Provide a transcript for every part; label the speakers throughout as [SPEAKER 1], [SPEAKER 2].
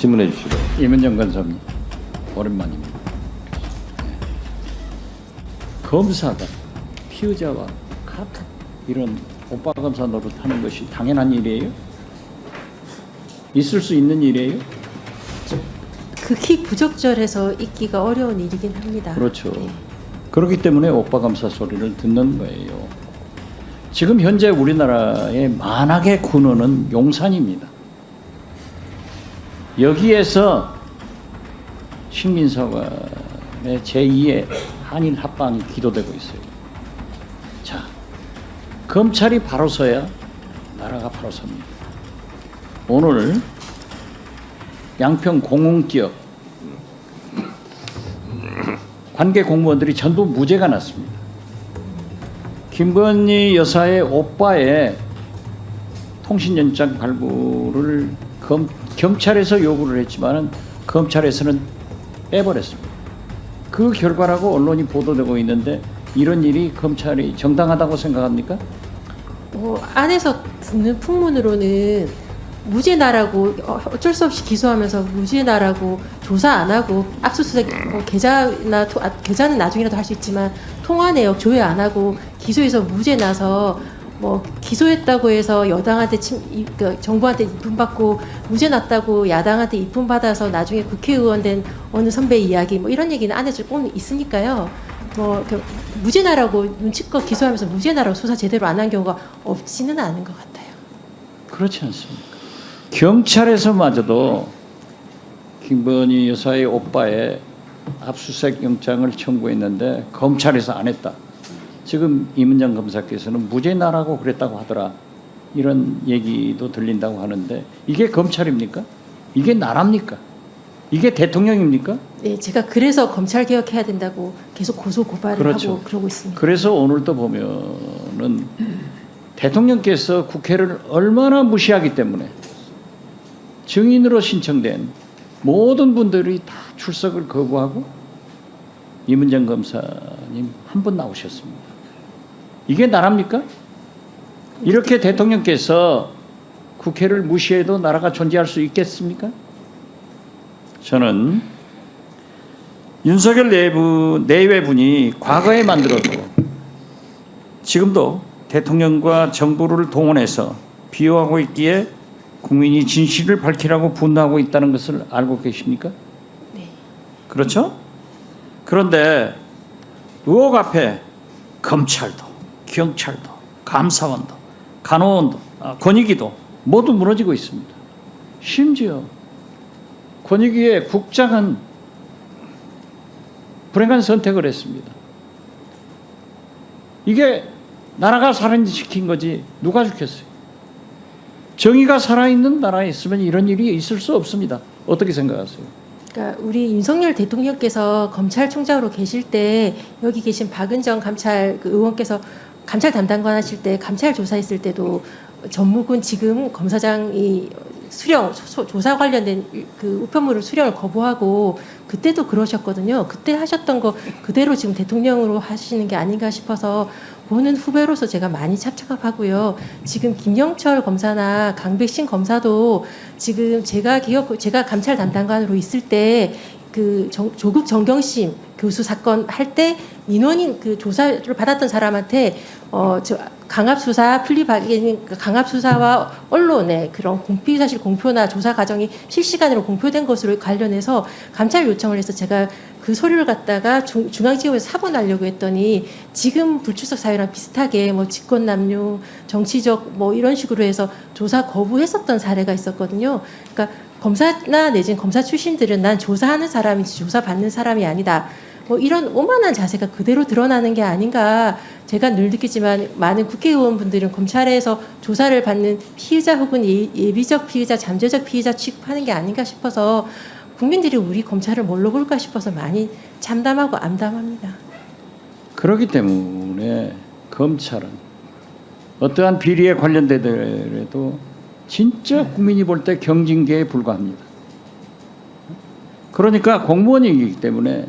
[SPEAKER 1] 질문해 주시죠.
[SPEAKER 2] 이문정 간사님 오랜만입니다. 검사가 피의자와 같은 이런 오빠 검사 노릇하는 것이 당연한 일이에요? 있을 수 있는 일이에요?
[SPEAKER 3] 극히 부적절해서 있기가 어려운 일이긴 합니다.
[SPEAKER 2] 그렇죠.
[SPEAKER 3] 네.
[SPEAKER 2] 그렇기 때문에 오빠 검사 소리를 듣는 거예요. 지금 현재 우리나라의 만악의 군원은 용산입니다. 여기에서 식민사관의 제2의 한일 합방이 기도되고 있어요. 자, 검찰이 바로 서야 나라가 바로 섭니다. 오늘 양평 공흥기업 관계 공무원들이 전부 무죄가 났습니다. 김건희 여사의 오빠의 통신연장 발부를 경찰에서 요구를 했지만 검찰에서는 빼버렸습니다. 그 결과라고 언론이 보도되고 있는데 이런 일이 검찰이 정당하다고 생각합니까?
[SPEAKER 3] 안에서 듣는 풍문으로는 무죄나라고 어쩔 수 없이 기소하면서 무죄나라고 조사 안 하고 압수수색 계좌는 나중이라도 할 수 있지만 통화 내역 조회 안 하고 기소해서 무죄나서 기소했다고 해서 여당한테 정부한테 이쁨 받고 무죄 났다고 야당한테 이쁨 받아서 나중에 국회의원 된 어느 선배 이야기 이런 얘기는 안에서 꼭 있으니까요. 무죄나라고 눈치껏 기소하면서 무죄나라고 수사 제대로 안 한 경우가 없지는 않은 것 같아요.
[SPEAKER 2] 그렇지 않습니까? 경찰에서마저도 김건희 여사의 오빠의 압수수색 영장을 청구했는데 검찰에서 안 했다. 지금 이문정 검사께서는 무죄나라고 그랬다고 하더라. 이런 얘기도 들린다고 하는데 이게 검찰입니까? 이게 나라입니까? 이게 대통령입니까?
[SPEAKER 3] 네, 제가 그래서 검찰 개혁해야 된다고 계속 고소 고발을
[SPEAKER 2] 그렇죠.
[SPEAKER 3] 하고 그러고 있습니다.
[SPEAKER 2] 그래서 오늘도 보면은 대통령께서 국회를 얼마나 무시하기 때문에 증인으로 신청된 모든 분들이 다 출석을 거부하고 이문정 검사님 한 분 나오셨습니다. 이게 나라입니까? 이렇게 대통령께서 국회를 무시해도 나라가 존재할 수 있겠습니까? 저는 윤석열 내외분이 과거에 만들어도 지금도 대통령과 정부를 동원해서 비호하고 있기에 국민이 진실을 밝히라고 분노하고 있다는 것을 알고 계십니까?
[SPEAKER 3] 네.
[SPEAKER 2] 그렇죠? 그런데 의혹 앞에 검찰도, 경찰도, 감사원도, 간호원도, 권익위도 모두 무너지고 있습니다. 심지어 권익위의 국장은 불행한 선택을 했습니다. 이게 나라가 살인시킨 거지 누가 죽였어요? 정의가 살아있는 나라에 있으면 이런 일이 있을 수 없습니다. 어떻게 생각하세요?
[SPEAKER 3] 그러니까 우리 윤석열 대통령께서 검찰총장으로 계실 때 여기 계신 박은정 감찰 의원께서 감찰 담당관 하실 때 감찰 조사했을 때도 전무군 지금 검사장이 조사 관련된 그 우편물을 수령을 거부하고 그때도 그러셨거든요. 그때 하셨던 거 그대로 지금 대통령으로 하시는 게 아닌가 싶어서 보는 후배로서 제가 많이 찹찹하고요. 지금 김영철 검사나 강백신 검사도 지금 제가 감찰 담당관으로 있을 때 그 조국 정경심 교수 사건 할 때 민원인 그 조사를 받았던 사람한테 강압수사 강압수사와 언론의 그런 사실 공표나 조사 과정이 실시간으로 공표된 것으로 관련해서 감찰 요청을 해서 제가 그 서류를 갖다가 중앙지검에서 사본하려고 했더니 지금 불출석 사유랑 비슷하게 직권남용, 정치적 이런 식으로 해서 조사 거부했었던 사례가 있었거든요. 그러니까 검사나 내지는 검사 출신들은 난 조사하는 사람이지 조사받는 사람이 아니다. 이런 오만한 자세가 그대로 드러나는 게 아닌가. 제가 늘 느끼지만 많은 국회의원분들은 검찰에서 조사를 받는 피의자 혹은 예비적 피의자, 잠재적 피의자 취급하는 게 아닌가 싶어서 국민들이 우리 검찰을 뭘로 볼까 싶어서 많이 참담하고 암담합니다.
[SPEAKER 2] 그렇기 때문에 검찰은 어떠한 비리에 관련되더라도 진짜 국민이 볼 때 경징계에 불과합니다. 그러니까 공무원이기 때문에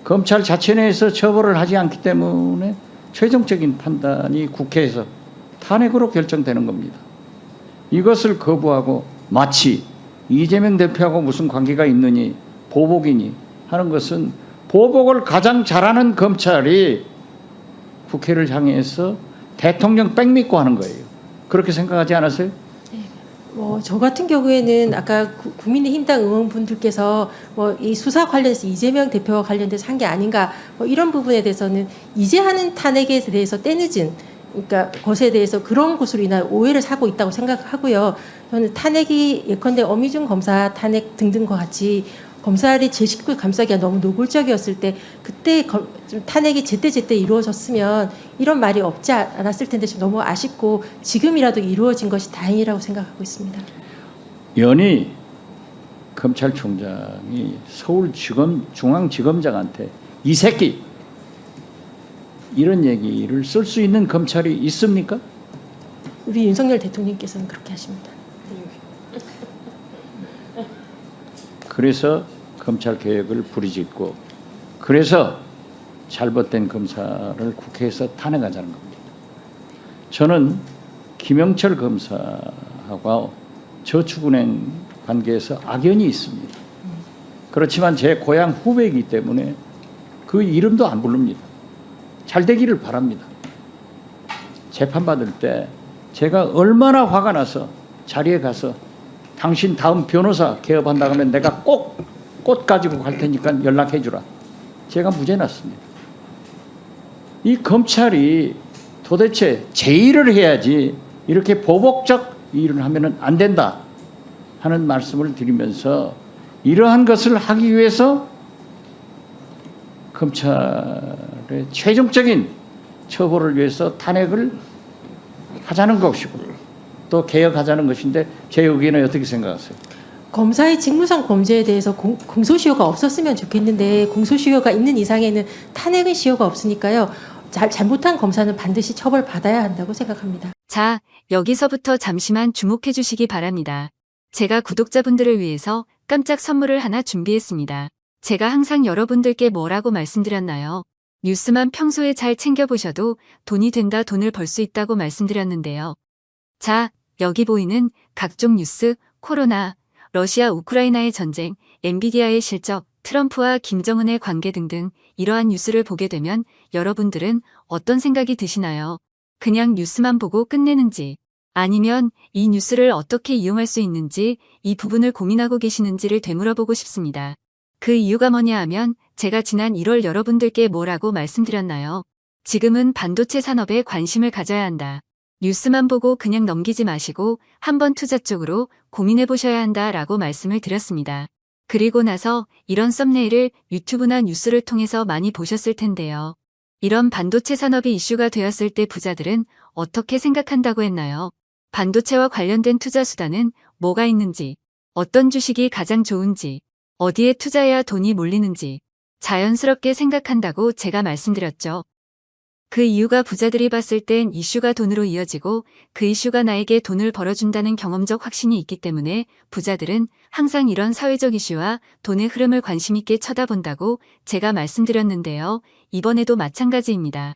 [SPEAKER 2] 검찰 자체 내에서 처벌을 하지 않기 때문에 최종적인 판단이 국회에서 탄핵으로 결정되는 겁니다. 이것을 거부하고 마치 이재명 대표하고 무슨 관계가 있느니 보복이니 하는 것은 보복을 가장 잘하는 검찰이 국회를 향해서 대통령 백미고 하는 거예요. 그렇게 생각하지 않았어요?
[SPEAKER 3] 저 같은 경우에는 아까 국민의힘당 의원분들께서 이 수사 관련해서 이재명 대표와 관련돼서 한 게 아닌가 이런 부분에 대해서는 이제 하는 탄핵에 대해서 때늦은 그러니까 것에 대해서 그런 것으로 인한 오해를 사고 있다고 생각하고요. 저는 탄핵이 예컨대 어미중 검사 탄핵 등등과 같이 검찰이 제 식구 감싸기가 너무 노골적이었을 때 그때 좀 탄핵이 제때제때 이루어졌으면 이런 말이 없지 않았을 텐데 좀 너무 아쉽고 지금이라도 이루어진 것이 다행이라고 생각하고 있습니다.
[SPEAKER 2] 연히 검찰총장이 서울지검 중앙지검장한테 이 새끼 이런 얘기를 쓸 수 있는 검찰이 있습니까?
[SPEAKER 3] 우리 윤석열 대통령께서는 그렇게 하십니다.
[SPEAKER 2] 그래서 검찰 개혁을 부르짖고 그래서 잘못된 검사를 국회에서 탄핵하자는 겁니다. 저는 김영철 검사하고 저축은행 관계에서 악연이 있습니다. 그렇지만 제 고향 후배이기 때문에 그 이름도 안 부릅니다. 잘 되기를 바랍니다. 재판받을 때 제가 얼마나 화가 나서 자리에 가서 당신 다음 변호사 개업한다고 하면 내가 꼭 꽃 가지고 갈 테니까 연락해 주라. 제가 무죄 났습니다. 이 검찰이 도대체 제의를 해야지 이렇게 보복적 일을 하면 안 된다 하는 말씀을 드리면서 이러한 것을 하기 위해서 검찰의 최종적인 처벌을 위해서 탄핵을 하자는 것이고 또 개혁하자는 것인데 제 의견은 어떻게 생각하세요?
[SPEAKER 3] 검사의 직무상 범죄에 대해서 공소시효가 없었으면 좋겠는데 공소시효가 있는 이상에는 탄핵의 시효가 없으니까요. 잘못한 검사는 반드시 처벌받아야 한다고 생각합니다.
[SPEAKER 1] 자, 여기서부터 잠시만 주목해 주시기 바랍니다. 제가 구독자분들을 위해서 깜짝 선물을 하나 준비했습니다. 제가 항상 여러분들께 뭐라고 말씀드렸나요? 뉴스만 평소에 잘 챙겨보셔도 돈이 된다, 돈을 벌 수 있다고 말씀드렸는데요. 자, 여기 보이는 각종 뉴스, 코로나, 러시아 우크라이나의 전쟁, 엔비디아의 실적, 트럼프와 김정은의 관계 등등 이러한 뉴스를 보게 되면 여러분들은 어떤 생각이 드시나요? 그냥 뉴스만 보고 끝내는지 아니면 이 뉴스를 어떻게 이용할 수 있는지 이 부분을 고민하고 계시는지를 되물어보고 싶습니다. 그 이유가 뭐냐 하면 제가 지난 1월 여러분들께 뭐라고 말씀드렸나요? 지금은 반도체 산업에 관심을 가져야 한다. 뉴스만 보고 그냥 넘기지 마시고 한번 투자 쪽으로 고민해 보셔야 한다라고 말씀을 드렸습니다. 그리고 나서 이런 썸네일을 유튜브나 뉴스를 통해서 많이 보셨을 텐데요. 이런 반도체 산업이 이슈가 되었을 때 부자들은 어떻게 생각한다고 했나요? 반도체와 관련된 투자 수단은 뭐가 있는지, 어떤 주식이 가장 좋은지, 어디에 투자해야 돈이 몰리는지 자연스럽게 생각한다고 제가 말씀드렸죠. 그 이유가 부자들이 봤을 땐 이슈가 돈으로 이어지고 그 이슈가 나에게 돈을 벌어준다는 경험적 확신이 있기 때문에 부자들은 항상 이런 사회적 이슈와 돈의 흐름을 관심 있게 쳐다본다고 제가 말씀드렸는데요. 이번에도 마찬가지입니다.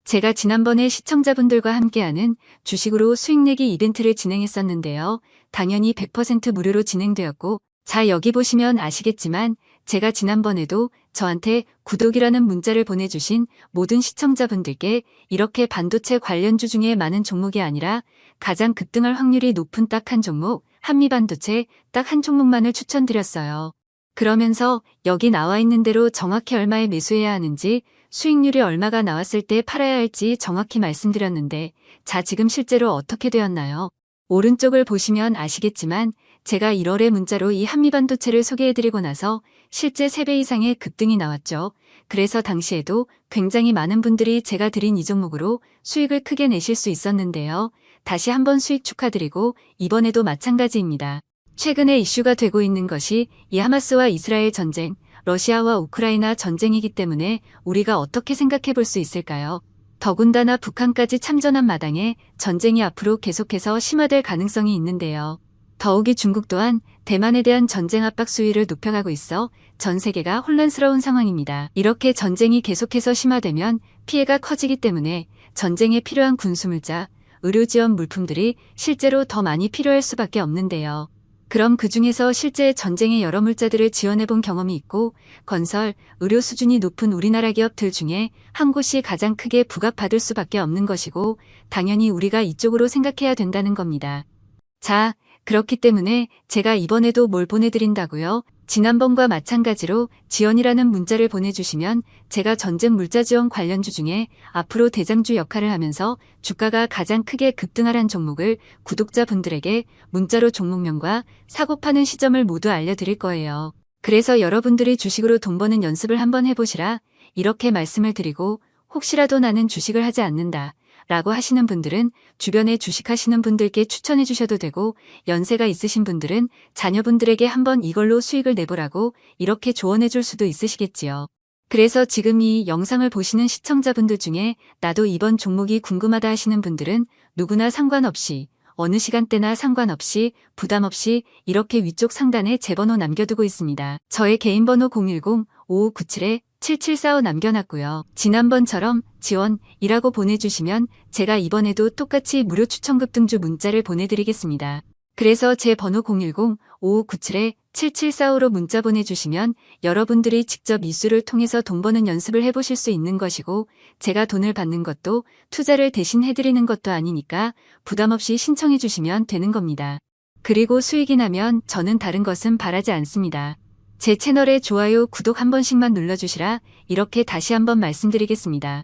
[SPEAKER 1] 제가 지난번에 시청자분들과 함께하는 주식으로 수익내기 이벤트를 진행했었는데요. 당연히 100% 무료로 진행되었고 자 여기 보시면 아시겠지만 제가 지난번에도 저한테 구독이라는 문자를 보내주신 모든 시청자분들께 이렇게 반도체 관련주 중에 많은 종목이 아니라 가장 급등할 확률이 높은 딱 한 종목, 한미반도체 딱 한 종목만을 추천드렸어요. 그러면서 여기 나와 있는 대로 정확히 얼마에 매수해야 하는지 수익률이 얼마가 나왔을 때 팔아야 할지 정확히 말씀드렸는데 자 지금 실제로 어떻게 되었나요? 오른쪽을 보시면 아시겠지만 제가 1월에 문자로 이 한미반도체를 소개해드리고 나서 실제 3배 이상의 급등이 나왔죠. 그래서 당시에도 굉장히 많은 분들이 제가 드린 이 종목으로 수익을 크게 내실 수 있었는데요. 다시 한번 수익 축하드리고 이번에도 마찬가지입니다. 최근에 이슈가 되고 있는 것이 이 하마스와 이스라엘 전쟁, 러시아와 우크라이나 전쟁이기 때문에 우리가 어떻게 생각해 볼 수 있을까요? 더군다나 북한까지 참전한 마당에 전쟁이 앞으로 계속해서 심화될 가능성이 있는데요. 더욱이 중국 또한 대만에 대한 전쟁 압박 수위를 높여가고 있어 전 세계가 혼란스러운 상황입니다. 이렇게 전쟁이 계속해서 심화되면 피해가 커지기 때문에 전쟁에 필요한 군수물자, 의료 지원 물품들이 실제로 더 많이 필요할 수밖에 없는데요. 그럼 그 중에서 실제 전쟁의 여러 물자들을 지원해 본 경험이 있고 건설, 의료 수준이 높은 우리나라 기업들 중에 한 곳이 가장 크게 부각받을 수밖에 없는 것이고 당연히 우리가 이쪽으로 생각해야 된다는 겁니다. 자, 그렇기 때문에 제가 이번에도 뭘 보내드린다고요? 지난번과 마찬가지로 지원이라는 문자를 보내주시면 제가 전쟁 물자 지원 관련주 중에 앞으로 대장주 역할을 하면서 주가가 가장 크게 급등하란 종목을 구독자분들에게 문자로 종목명과 사고 파는 시점을 모두 알려드릴 거예요. 그래서 여러분들이 주식으로 돈 버는 연습을 한번 해보시라 이렇게 말씀을 드리고 혹시라도 나는 주식을 하지 않는다 라고 하시는 분들은 주변에 주식하시는 분들께 추천해 주셔도 되고 연세가 있으신 분들은 자녀분들에게 한번 이걸로 수익을 내보라고 이렇게 조언해 줄 수도 있으시겠지요. 그래서 지금 이 영상을 보시는 시청자분들 중에 나도 이번 종목이 궁금하다 하시는 분들은 누구나 상관없이 어느 시간대나 상관없이 부담 없이 이렇게 위쪽 상단에 제 번호 남겨두고 있습니다. 저의 개인 번호 010-5597-7745 남겨놨고요. 지난번처럼 지원이라고 보내주시면 제가 이번에도 똑같이 무료 추천급 등주 문자를 보내드리겠습니다. 그래서 제 번호 010-5597-7745로 문자 보내주시면 여러분들이 직접 이수를 통해서 돈 버는 연습을 해보실 수 있는 것이고 제가 돈을 받는 것도 투자를 대신 해드리는 것도 아니니까 부담 없이 신청해 주시면 되는 겁니다. 그리고 수익이 나면 저는 다른 것은 바라지 않습니다. 제 채널에 좋아요, 구독 한 번씩만 눌러주시라 이렇게 다시 한번 말씀드리겠습니다.